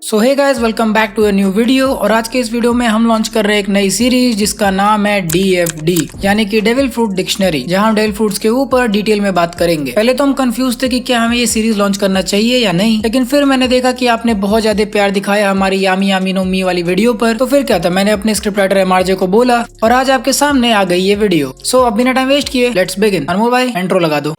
So hey guys, welcome back to a new video. और आज के इस वीडियो में हम लॉन्च कर रहे हैं एक नई सीरीज जिसका नाम है DFD यानी कि डेविल फ्रूट डिक्शनरी, जहां हम डेविल फ्रूट्स के ऊपर डिटेल में बात करेंगे। पहले तो हम कंफ्यूज थे कि क्या हमें ये सीरीज लॉन्च करना चाहिए या नहीं, लेकिन फिर मैंने देखा कि आपने बहुत ज्यादा प्यार दिखाया हमारी यामी यामी नो मी वाली वीडियो पर, तो फिर क्या था, मैंने अपने स्क्रिप्ट राइटर MRJ को बोला और आज आपके सामने आ गई ये वीडियो। सो अब बिना टाइम वेस्ट किए लेट्स बिगिन। अनमोल भाई इंट्रो लगा दो।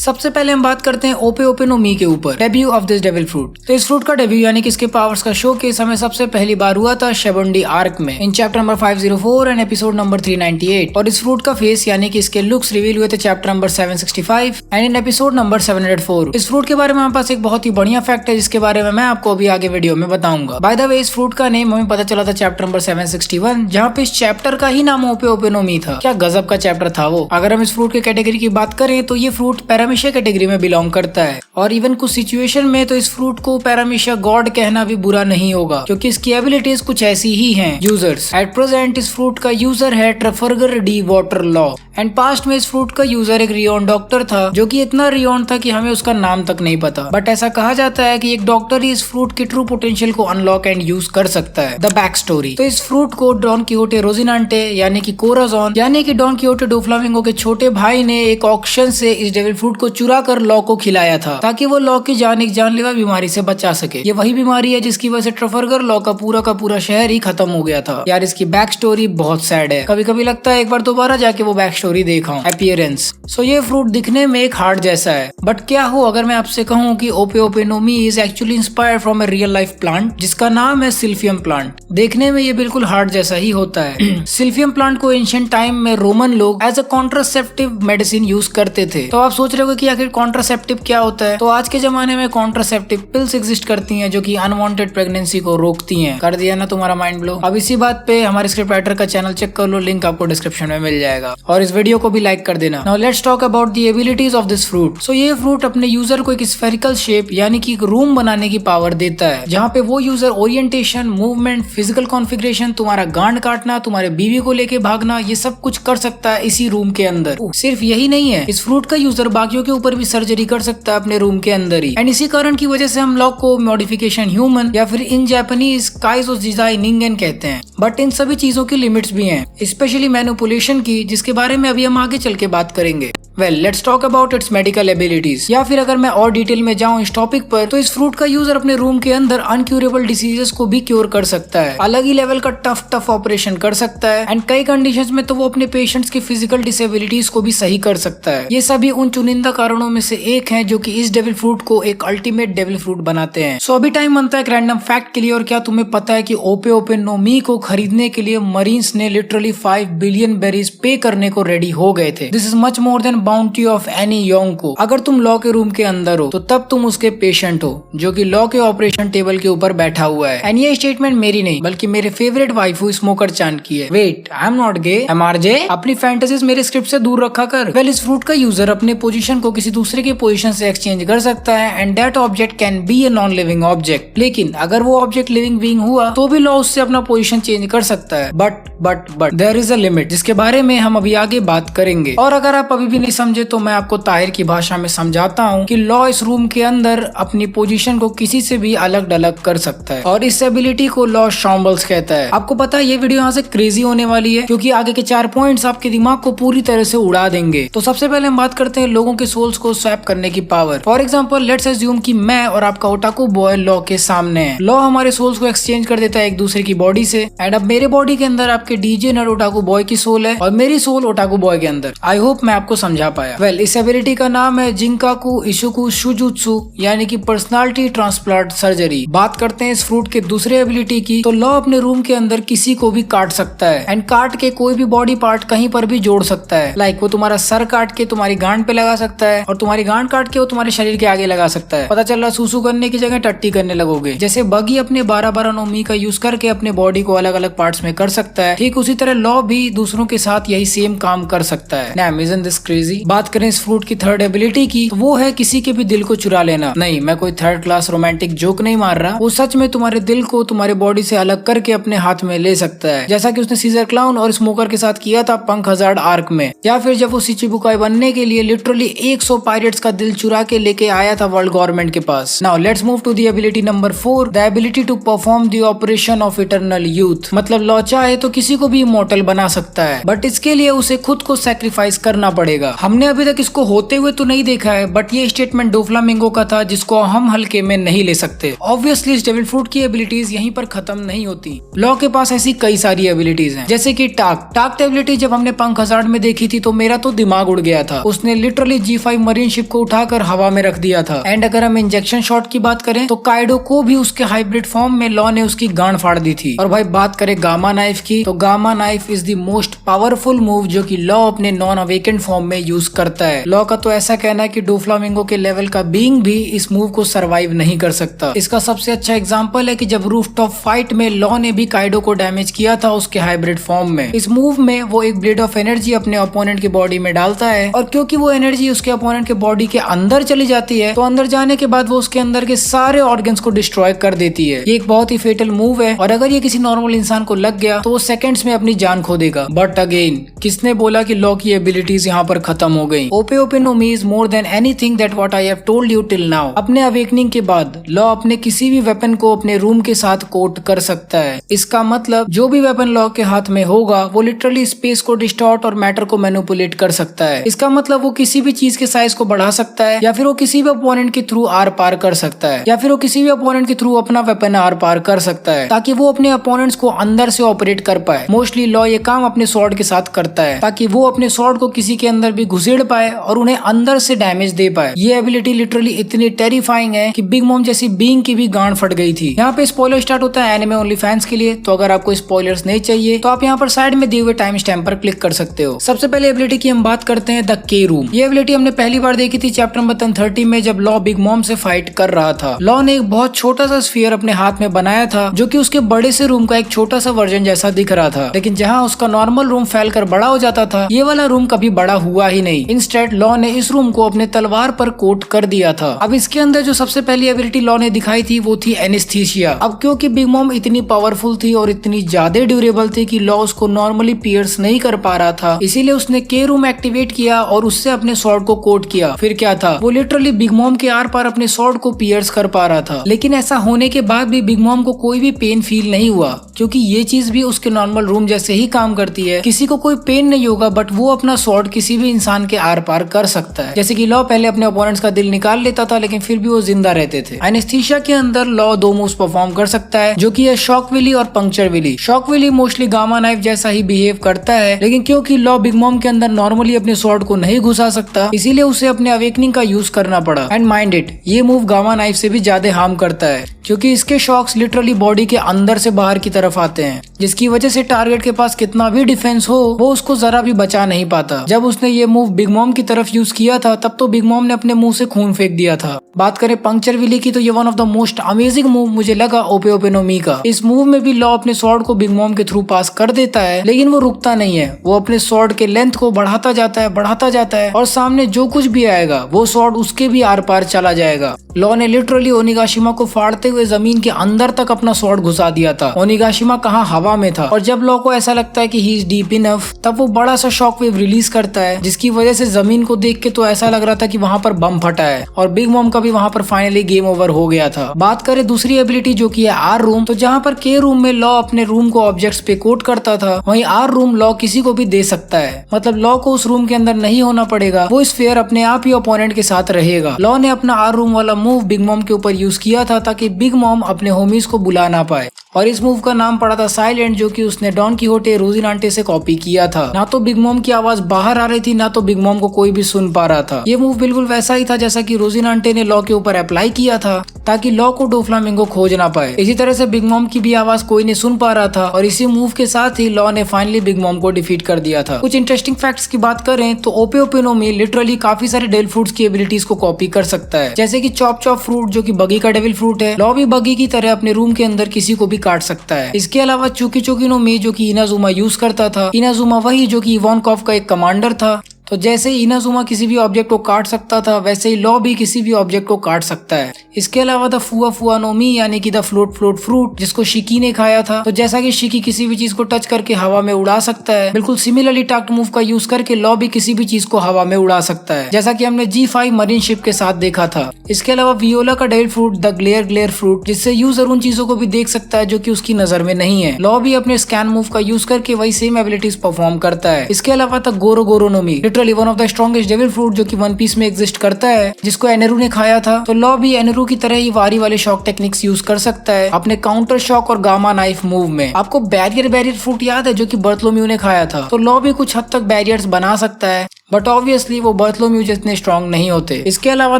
सबसे पहले हम बात करते हैं ओपे ओपे नो मी के ऊपर, debut of this devil fruit. तो इस फ्रूट का डेब्यू यानी कि इसके पावर्स का शो केस हमें सबसे पहली बार हुआ था शेबंडी आर्क में in chapter number 504 and episode number 398। और इस फ्रूट का फेस यानी कि इसके लुक्स रिवील हुए थे chapter number 765 and in episode number 704। इस फ्रूट के बारे में हमारे पास एक बहुत ही बढ़िया फैक्ट है जिसके बारे में मैं आपको अभी आगे वीडियो में बताऊंगा। बाय द वे, इस फ्रूट का नेम हमें पता चला था चैप्टर नंबर 761, जहाँ पे इस चैप्टर का ही नाम ओपे ओपे नो मी था। क्या गजब का चैप्टर था वो। अगर हम इस फ्रूट के कैटेगरी की बात करें तो ये फ्रूट पैरामिशिया कैटेगरी में बिलोंग करता है, और इवन कुछ सिचुएशन में तो इस फ्रूट को पैरामिशिया गॉड कहना भी बुरा नहीं होगा, क्योंकि इसकी एबिलिटीज कुछ ऐसी ही हैं। यूजर्स एट प्रेजेंट इस फ्रूट का यूजर है Trafalgar D Water Law, and past में इस फ्रूट का यूजर एक रियोन डॉक्टर था, जो कि इतना रियोन था कि हमें उसका नाम तक नहीं पता। बट ऐसा कहा जाता है कि एक डॉक्टर ही इस फ्रूट की ट्रू पोटेंशियल को अनलॉक एंड यूज कर सकता है। द बैक स्टोरी, तो इस फ्रूट को डॉन किहोटे रोजिनांटे यानी कि कोराजॉन यानी कि डॉन किहोटे डोफ्लामिंगो के छोटे भाई ने एक ऑक्शन से इस डेविल फ्रूट को चुरा कर लॉ को खिलाया था, ताकि वो लॉ की जान एक जानलेवा बीमारी से बचा सके। ये वही बीमारी है जिसकी वजह से ट्रफर्गर लॉ का पूरा शहर ही खत्म हो गया था। यार इसकी बैक स्टोरी बहुत सैड है, कभी कभी लगता है एक बार दोबारा जाके वो बैक स्टोरी देखा हूँ। अपीयरेंस, सो ये फ्रूट दिखने में एक हार्ट जैसा है, बट क्या हो अगर मैं आपसे कहूँ कि Ope Ope no Mi is actually inspired from a real life plant जिसका नाम है सिल्फियम प्लांट। देखने में ये बिल्कुल हार्ट जैसा ही होता है। सिल्फियम प्लांट को एंशिएंट टाइम में रोमन लोग as a contraceptive medicine use करते थे। तो आप सोच रहे हो कि आखिर कॉन्ट्रासेप्टिव क्या होता है। तो आज के जमाने में कॉन्ट्रासेप्टिव पिल्स एग्जिस्ट करती हैं जो कि अनवांटेड प्रेगनेंसी को रोकती हैं। कर दिया ना तुम्हारा माइंड ब्लो। अब इसी बात पे हमारे स्क्रिप्ट राइटर का चैनल चेक कर लो, लिंक आपको डिस्क्रिप्शन में मिल जाएगा, और इस वीडियो को भी लाइक कर देना। Now let's talk about the abilities of this fruit. So ये फ्रूट अपने यूजर को एक स्फेरिकल शेप यानी कि एक रूम बनाने की पावर देता है, जहाँ पे वो user orientation, movement, physical configuration, तुम्हारा गांड काटना, तुम्हारे बीवी को लेके भागना, ये सब कुछ कर सकता है इसी रूम के अंदर। सिर्फ यही नहीं है, इस फ्रूट का यूजर बाकियों के ऊपर भी सर्जरी कर सकता है अपने रूम के अंदर ही। एंड इसी कारण की वजह से हम लॉ को मॉडिफिकेशन ह्यूमन या फिर इन जापानीज काइजो डिजाइनिंग कहते हैं। बट इन सभी चीजों की लिमिट्स भी हैं, स्पेशली मैनिपुलेशन की, जिसके बारे में अभी हम आगे चल के बात करेंगे। Well, let's talk about it's medical abilities, या फिर अगर मैं और डिटेल में जाऊं इस टॉपिक पर, तो इस फ्रूट का यूजर अपने रूम के अंदर अनक्यूरेबल डिसीजेस को भी क्योर कर सकता है। अलग ही लेवल का टफ ऑपरेशन कर सकता है, एंड कई कंडीशंस में तो वो अपने पेशेंट्स की फिजिकल डिसेबिलिटीज को भी सही कर सकता है। ये सभी उन चुनिंदा कारणों में से एक है जो कि इस डेविल फ्रूट को एक अल्टीमेट डेविल फ्रूट बनाते हैं। सो अभी टाइम बनता है एक रैंडम फैक्ट के लिए। और क्या तुम्हें पता है कि ओपे ओपे नो मी को खरीदने के लिए मरीन्स ने लिटरली 5 बिलियन बेरीज पे करने को रेडी हो गए थे। This is much more than bounty of any Yong को। अगर तुम लॉ के रूम के अंदर हो तो तब तुम उसके पेशेंट हो जो कि लॉ के ऑपरेशन टेबल के ऊपर बैठा हुआ है। एंड ये स्टेटमेंट मेरी नहीं बल्कि मेरे फेवरेट वाइफू स्मोकर चान की है। Wait, I am not gay. MRJ अपनी फैंटेसीज मेरे स्क्रिप्ट से दूर रखा कर। वेल, इस फ्रूट का यूजर अपने पोजीशन को किसी दूसरे के पोजीशन से एक्सचेंज कर सकता है, and that object can be a non living object. लेकिन अगर वो ऑब्जेक्ट लिविंग बीइंग हुआ तो भी लॉ उससे अपना पोजीशन चेंज कर सकता है। But there is a limit, जिसके बारे में हम अभी आगे बात करेंगे। और अगर आप अभी भी नहीं समझे तो मैं आपको ताहिर की भाषा में समझाता हूँ कि लॉ इस रूम के अंदर अपनी पोजीशन को किसी से भी अलग अलग कर सकता है, और इस एबिलिटी को लॉ शॉम्बल्स कहता है। आपको पता है ये वीडियो यहाँ से क्रेजी होने वाली है, क्योंकि आगे के 4 पॉइंट्स आपके दिमाग को पूरी तरह से उड़ा देंगे। तो सबसे पहले हम बात करते हैं लोगों के सोल्स को स्वैप करने की power. For example, let's assume कि मैं और आपका ओटाकू बॉय लॉ के सामने है। लॉ हमारे सोल्स को एक्सचेंज कर देता है एक दूसरे की बॉडी से, एंड अब मेरे बॉडी के अंदर आपके डीजे नर ओटाकू बॉय की सोल है और मेरी सोल ओटाकू बॉय के अंदर। आई होप मैं आपको समझा पाया। वेल, इस एबिलिटी का नाम है जिंकाकू इशुकू शुजुत्सु यानी कि पर्सनालिटी ट्रांसप्लांट सर्जरी। बात करते हैं इस फ्रूट के दूसरे एबिलिटी की, तो लॉ अपने रूम के अंदर किसी को भी काट सकता है, एंड काट के कोई भी बॉडी पार्ट कहीं पर भी जोड़ सकता है। लाइक वो तुम्हारा सर काट के तुम्हारी गांड पे लगा सकता है, और तुम्हारी गांड काट के वो तुम्हारे शरीर के आगे लगा सकता है। पता चल रहा सूसू करने की जगह टट्टी करने लगोगे। जैसे बगी अपने 12 नो मी का यूज करके अपने बॉडी को अलग अलग पार्ट्स में कर सकता है, ठीक उसी तरह लॉ भी दूसरों के साथ यही सेम काम कर सकता है। Damn, isn't this crazy? Easy. बात करें इस फ्रूट की थर्ड एबिलिटी की, तो वो है किसी के भी दिल को चुरा लेना। नहीं, मैं कोई थर्ड क्लास रोमांटिक जोक नहीं मार रहा, वो सच में तुम्हारे दिल को तुम्हारे बॉडी से अलग करके अपने हाथ में ले सकता है, जैसा कि उसने सीजर क्लाउन और स्मोकर के साथ किया था पंक हजार्ड आर्क में, या फिर जब वो शिचिबुकाई बनने के लिए लिटरली 100 पायरेट्स का दिल चुरा के लेके आया था वर्ल्ड गवर्नमेंट के पास। Now let's move to the ability number 4, the ability to perform the operation of eternal youth. मतलब लॉ चाहे तो किसी को भी इमॉर्टल बना सकता है, बट इसके लिए उसे खुद को सैक्रिफाइस करना पड़ेगा। हमने अभी तक इसको होते हुए तो नहीं देखा है, बट ये स्टेटमेंट डोफ्लामिंगो का था, जिसको हम हल्के में नहीं ले सकते। ऑब्वियसली इस डेविल फ्रूट की एबिलिटीज यहीं पर खत्म नहीं होती। लॉ के पास ऐसी कई सारी एबिलिटीज हैं, जैसे कि टाक एबिलिटी जब हमने पंक हजार्ड में देखी थी तो मेरा तो दिमाग उड़ गया था। उसने लिटरली G5 मरीन शिप को उठाकर हवा में रख दिया था। एंड अगर हम इंजेक्शन शॉट की बात करें तो काइडो को भी उसके हाइब्रिड फॉर्म में लॉ ने उसकी गांड फाड़ दी थी। और भाई बात करें गामा नाइफ की, तो gamma knife is the most powerful move जो कि लॉ अपने नॉन अवेकेंड फॉर्म में यूज करता है। लॉ का तो ऐसा कहना है कि डोफ्लामिंगो के लेवल का बीइंग भी इस मूव को सरवाइव नहीं कर सकता। इसका सबसे अच्छा एग्जांपल है कि जब रूफटॉप फाइट में लॉ ने भी काइडो को डैमेज किया था उसके हाइब्रिड फॉर्म में। इस मूव में वो एक ब्लेड ऑफ एनर्जी अपने ओपोनेंट की बॉडी में डालता है, और क्योंकि वो एनर्जी उसके ओपोनेंट के बॉडी के अंदर चली जाती है, तो अंदर जाने के बाद वो उसके अंदर के सारे ऑर्गन्स को डिस्ट्रॉय कर देती है। ये एक बहुत ही फेटल मूव है, और अगर ये किसी नॉर्मल इंसान को लग गया तो वो सेकंड्स में अपनी जान खो देगा। बट अगेन, किसने बोला कि लॉ की एबिलिटीज यहाँ पर खत्म हो गई? Ope Ope no Mi is more than anything that what I have told you till now. अपने अवेकनिंग के बाद लॉ अपने किसी भी वेपन को अपने रूम के साथ कोट कर सकता है। इसका मतलब जो भी वेपन लॉ के हाथ में होगा वो लिटरली स्पेस को डिस्टॉर्ट और मैटर को मैनिपुलेट कर सकता है। इसका मतलब वो किसी भी चीज के साइज को बढ़ा सकता है, या फिर वो किसी भी अपोनेंट के थ्रू आर पार कर सकता है, या फिर वो किसी भी अपोनेंट के थ्रू अपना वेपन आर पार कर सकता है, ताकि वो अपने अपोनेंट्स को अंदर से ऑपरेट कर पाए। मोस्टली लॉ ये काम अपने स्वॉर्ड के साथ करता है, ताकि वो अपने स्वॉर्ड को किसी के अंदर भी घुसेड़ पाए और उन्हें अंदर से डैमेज दे पाए। ये एबिलिटी लिटरली इतनी टेरिफाइंग है कि बिग मॉम जैसी बीइंग की भी गांड फट गई थी। यहाँ पे स्पॉइलर स्टार्ट होता है एनिमे ओनली फैंस के लिए, तो अगर आपको स्पॉयलर्स नहीं चाहिए तो आप यहाँ पर साइड में दिए हुए टाइम स्टैम्प पर क्लिक कर सकते हो। सबसे पहले एबिलिटी की हम बात करते हैं द के रूम। ये एबिलिटी हमने पहली बार देखी थी चैप्टर नंबर 30 में, जब लॉ बिग मॉम से फाइट कर रहा था। लॉ ने एक बहुत छोटा सा स्फीयर अपने हाथ में बनाया था, जो कि उसके बड़े से रूम का एक छोटा सा वर्जन जैसा दिख रहा था, लेकिन जहाँ उसका नॉर्मल रूम फैलकर बड़ा हो जाता था, ये वाला रूम कभी बड़ा हुआ ही नहीं। इंस्टेड लॉ ने इस रूम को अपने तलवार पर कोट कर दिया था। अब इसके अंदर जो सबसे पहली एबिलिटी लॉ ने दिखाई थी वो थी एनेस्थीसिया। अब क्योंकि बिग मॉम इतनी पावरफुल थी और इतनी ज्यादा ड्यूरेबल थी कि लॉ उसको नॉर्मली पियर्स नहीं कर पा रहा था, इसीलिए उसने के रूम एक्टिवेट किया और उससे अपने स्वॉर्ड को कोट किया। फिर क्या था, वो लिटरली बिग मॉम के आर पार अपने स्वॉर्ड को पियर्स कर पा रहा था। लेकिन ऐसा होने के बाद भी बिग मॉम को कोई भी पेन फील नहीं हुआ, क्योंकि ये चीज भी उसके नॉर्मल रूम जैसे ही काम करती है। किसी को कोई पेन नहीं होगा, बट वो अपना स्वॉर्ड किसी भी इंसान के आर पार कर सकता है। जैसे कि लॉ पहले अपने ओपोनेंट्स का दिल निकाल लेता था, लेकिन फिर भी वो जिंदा रहते थे। एनेस्थीसिया के अंदर लॉ 2 मूव्स परफॉर्म कर सकता है, जो कि है शॉक विली और Puncture Wille. Shock Wille mostly Gamma Knife जैसा ही बिहेव करता है, लेकिन क्योंकि लॉ बिग मॉम के अंदर नॉर्मली अपने स्वॉर्ड को नहीं घुसा सकता, इसीलिए उसे अपने अवेकनिंग का यूज करना पड़ा। एंड माइंड इट, ये मूव गामा नाइफ से भी ज्यादा हार्म करता है, क्योंकि इसके शॉक्स लिटरली बॉडी के अंदर से बाहर की तरफ आते हैं, जिसकी वजह से टारगेट के पास कितना भी डिफेंस हो वो उसको जरा भी बचा नहीं पाता। जब उसने ये मूव बिग मॉम की तरफ यूज किया था, तब तो बिग मॉम ने अपने मुंह से खून फेंक दिया था। बात करें पंक्चर विली की, तो ये one of the most amazing move मुझे लगा ओपे ओपे नो मी का। इस मूव में भी लॉ अपने स्वॉर्ड को बिग मॉम के थ्रू पास कर देता है, लेकिन वो रुकता नहीं है। वो अपने स्वॉर्ड के लेंथ को बढ़ाता जाता है और सामने जो कुछ भी आएगा वो स्वॉर्ड उसके भी आर पार चला जाएगा। लॉ ने लिटरली ओनिगाशिमा को फाड़ते हुए जमीन के अंदर तक अपना स्वॉर्ड घुसा दिया था। ओनिगाशिमा कहाँ हवा में था, और जब लॉ को ऐसा लगता है कि ही इज डीप इनफ, तब वो बड़ा सा शॉक वेव रिलीज करता है, जिसकी वजह से जमीन को देख के तो ऐसा लग रहा था कि वहाँ पर बम फटा है, और बिग मॉम का भी वहाँ पर फाइनली गेम ओवर हो गया था। बात करें दूसरी एबिलिटी जो कि है आर रूम, तो जहाँ पर के रूम में लॉ अपने रूम को ऑब्जेक्ट्स पे कोट करता था, वहीं आर रूम लॉ किसी को भी दे सकता है। मतलब लॉ को उस रूम के अंदर नहीं होना पड़ेगा, वो स्फीयर अपने आप ही ओपोनेंट के साथ रहेगा। लॉ ने अपना आर रूम वाला मूव बिग मॉम के ऊपर यूज किया था, ताकि बिग मॉम अपने होमीज को बुला ना पाए, और इस मूव का नाम पड़ा था साइलेंट, जो कि उसने डॉन कीहोटे रोजिनांटे से कॉपी किया था। ना तो बिग मॉम की आवाज बाहर आ रही थी, ना तो बिग मॉम को कोई भी सुन पा रहा था। ये मूव बिल्कुल वैसा ही था जैसा कि रोजिनांटे ने लॉ के ऊपर अप्लाई किया था, ताकि लॉ को डोफ्लामिंगो खोज ना पाए। इसी तरह से बिग मॉम की भी आवाज कोई नहीं सुन पा रहा था, और इसी मूव के साथ ही लॉ ने फाइनली बिग मॉम को डिफीट कर दिया था। कुछ इंटरेस्टिंग फैक्ट्स की बात करें तो ओपे ओपे नो मी लिटरली काफी सारे डेविल फ्रूट्स की एबिलिटीज को कॉपी कर सकता है, जैसे कि चॉप फ्रूट जो कि बगी का डेविल फ्रूट है। लॉ भी बगी की तरह अपने रूम के अंदर किसी को भी काट सकता है। इसके अलावा चुकी चुकी नो मी जो कि इनाजुमा यूज करता था। इनाजुमा वही जो कि इवानकॉफ का एक कमांडर था। तो जैसे ही इनाजुमा किसी भी ऑब्जेक्ट को काट सकता था, वैसे ही लॉ भी किसी भी ऑब्जेक्ट को काट सकता है। इसके अलावा द फुआ फुआ नो मी यानी कि द फ्लोट फ्लोट फ्रूट जिसको शिकी ने खाया था, तो जैसा कि शिकी किसी भी चीज को टच करके हवा में उड़ा सकता है, बिल्कुल सिमिलरली टाक्ट मूव का यूज करके लॉ भी किसी भी चीज को हवा में उड़ा सकता है, जैसा कि हमने G5 मरीन शिप के साथ देखा था। इसके अलावा वियोला का devil fruit the glare glare fruit, जिससे यूजर उन चीजों को भी देख सकता है जो कि उसकी नजर में नहीं है। लॉ भी अपने स्कैन मूव का यूज करके वही सेम एबिलिटीज परफॉर्म करता है। इसके अलावा the Goro Goro no Mi, literally one of the strongest Devil Fruit जो कि वन पीस में एग्जिस्ट करता है, जिसको एनेरू ने खाया था। तो लॉ भी एनेरू की तरह ही वारी वाले शॉक टेक्निक्स यूज कर सकता है अपने काउंटर शॉक और गामा नाइफ मूव में। आपको बैरियर फ्रूट याद है जो कि बर्थलोम्यू ने खाया था, तो लॉ भी कुछ हद तक बैरियर्स बना सकता है, बट ऑब्वियसली वो बर्थलोम्यू जितने स्ट्रॉन्ग नहीं होते। इसके अलावा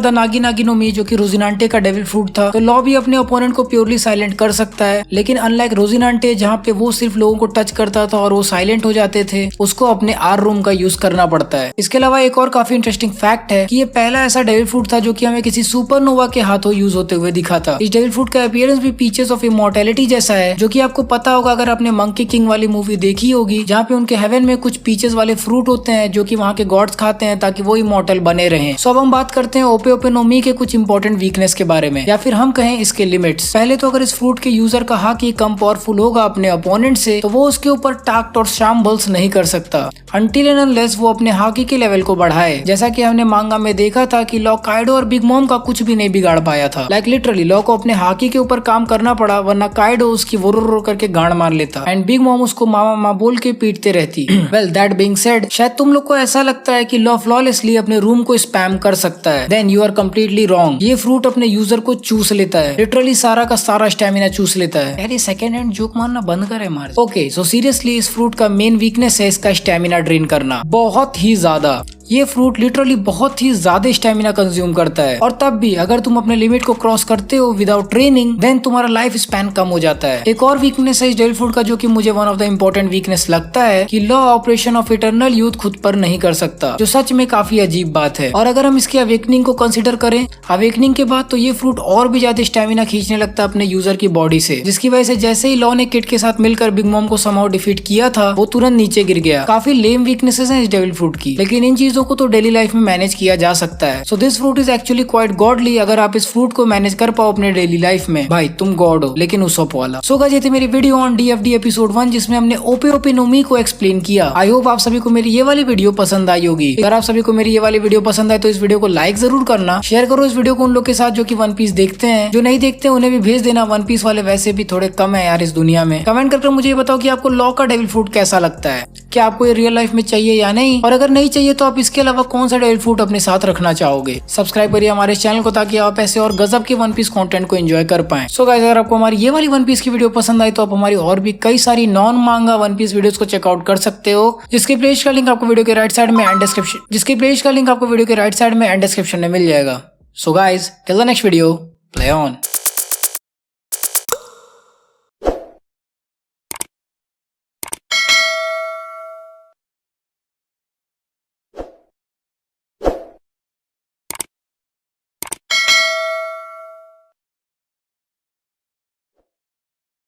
द नागी नागी नो मी जो कि रोजिनांटे का डेविल फ्रूट था, तो लॉ भी अपने ओपोनेंट को प्योरली साइलेंट कर सकता है, लेकिन अनलाइक रोजिनांटे जहाँ पे वो सिर्फ लोगों को टच करता था और वो साइलेंट हो जाते थे, उसको अपने आर रूम का यूज करना पड़ता है। इसके अलावा एक और काफी इंटरेस्टिंग फैक्ट है कि ये पहला ऐसा डेविल फ्रूट था जो कि हमें किसी सुपरनोवा के हाथों यूज होते हुए दिखा था। इस डेविल फ्रूट का अपीयरेंस भी पीचेस ऑफ इमॉर्टैलिटी जैसा है, जो कि आपको पता होगा अगर आपने मंकी किंग वाली मूवी देखी होगी, जहाँ पे उनके हेवन में कुछ पीचेस वाले फ्रूट होते हैं जो कि वहाँ के गॉड्स खाते हैं ताकि वो इमॉर्टल बने रहें। सो अब हम बात करते हैं ओपे ओपे नो मी के कुछ इंपॉर्टेंट वीकनेस के बारे में, या फिर हम कहें इसके लिमिट्स। पहले तो अगर इस फ्रूट के यूजर का हाकी कम पावरफुल होगा अपने अपोनेंट से, तो वो उसके ऊपर टाक्ट और शाम्बल्स नहीं कर सकता अनटिल एंड अनलेस वो अपने हाकी के लेवल को बढ़ाए, जैसा कि हमने मांगा में देखा था कि लॉ काइडो और बिग मॉम का कुछ भी नहीं बिगाड़ पाया था। लाइक लिटरली लॉ को अपने हाकी के ऊपर काम करना पड़ा, वरना काइडो उसकी वो करके गांड मार लेता एंड बिग मॉम उसको मामा माँ बोल के पीटते रहती। वेल दैट बीइंग सेड, शायद तुम लोग को ऐसा लगता है कि लॉ फ्लॉलेसली अपने रूम को स्पैम कर सकता है, then you are completely wrong. ये फ्रूट अपने यूजर को चूस लेता है, लिटरली सारा का सारा स्टेमिना चूस लेता है। यार ये सेकंड हैंड जोक मारना बंद करे मार। ओके सो सीरियसली इस फ्रूट का मेन वीकनेस है इसका स्टेमिना ड्रेन करना, बहुत ही ज्यादा। ये फ्रूट लिटरली बहुत ही ज्यादा स्टेमिना कंज्यूम करता है, और तब भी अगर तुम अपने लिमिट को क्रॉस करते हो विदाउट ट्रेनिंग, देन तुम्हारा लाइफ स्पैन कम हो जाता है। एक और वीकनेस है इस डेविल फ्रूट का जो कि मुझे one of the important weakness लगता है कि law operation of eternal youth खुद पर नहीं कर सकता, जो सच में काफी अजीब बात है। और अगर हम इसकी अवेकनिंग को कंसिडर करें, अवेकनिंग के बाद तो ये फ्रूट और भी ज्यादा स्टेमिना खींचने लगता है अपने यूजर की बॉडी से, जिसकी वजह से जैसे ही लॉ ने किट के साथ मिलकर बिग मॉम को समहाउ डिफीट किया था, वो तुरंत नीचे गिर गया। काफी लेम वीकनेसेस हैं इस डेविल फ्रूट की, लेकिन इन चीजों को तो डेली लाइफ में मैनेज किया जा सकता है। So this fruit is actually quite godly. अगर आप इस फ्रूट को मैनेज कर पाओ अपने डेली लाइफ में, भाई तुम गॉड हो, लेकिन उसप वाला। सो गाइस ये थी मेरी वीडियो ऑन DFD एपिसोड 1, जिसमें हमने ओपे ओपे नो मी को एक्सप्लेन किया। आई होप आप सभी को मेरी ये वाली वीडियो पसंद आई होगी। अगर आप सभी को मेरी ये वाली वीडियो पसंद आए तो इस वीडियो को लाइक जरूर करना, शेयर करो इस वीडियो को उन लोग के साथ जो कि वन पीस देखते हैं। जो नहीं देखते उन्हें भी भेज देना, वन पीस वाले वैसे भी थोड़े कम है यार इस दुनिया में। कमेंट करके मुझे ये बताओ कि आपको लॉ का डेविल फ्रूट कैसा लगता है, क्या आपको ये रियल लाइफ में चाहिए या नहीं, और अगर नहीं चाहिए तो आप इसके अलावा कौन सा डेविल फ्रूट अपने साथ रखना चाहोगे। सब्सक्राइब करिए हमारे चैनल को ताकि आप ऐसे और गजब के वन पीस कंटेंट को एंजॉय कर पाएं। सो गाइस अगर आपको हमारी ये वाली वन पीस की वीडियो पसंद आई तो आप हमारी और भी कई सारी नॉन मांगा वन पीस वीडियोस को चेकआउट कर सकते हो, जिसके प्लेलिस्ट का लिंक आपको वीडियो के राइट साइड में एंड डिस्क्रिप्शन में मिल जाएगा। So guys till the next video, play on.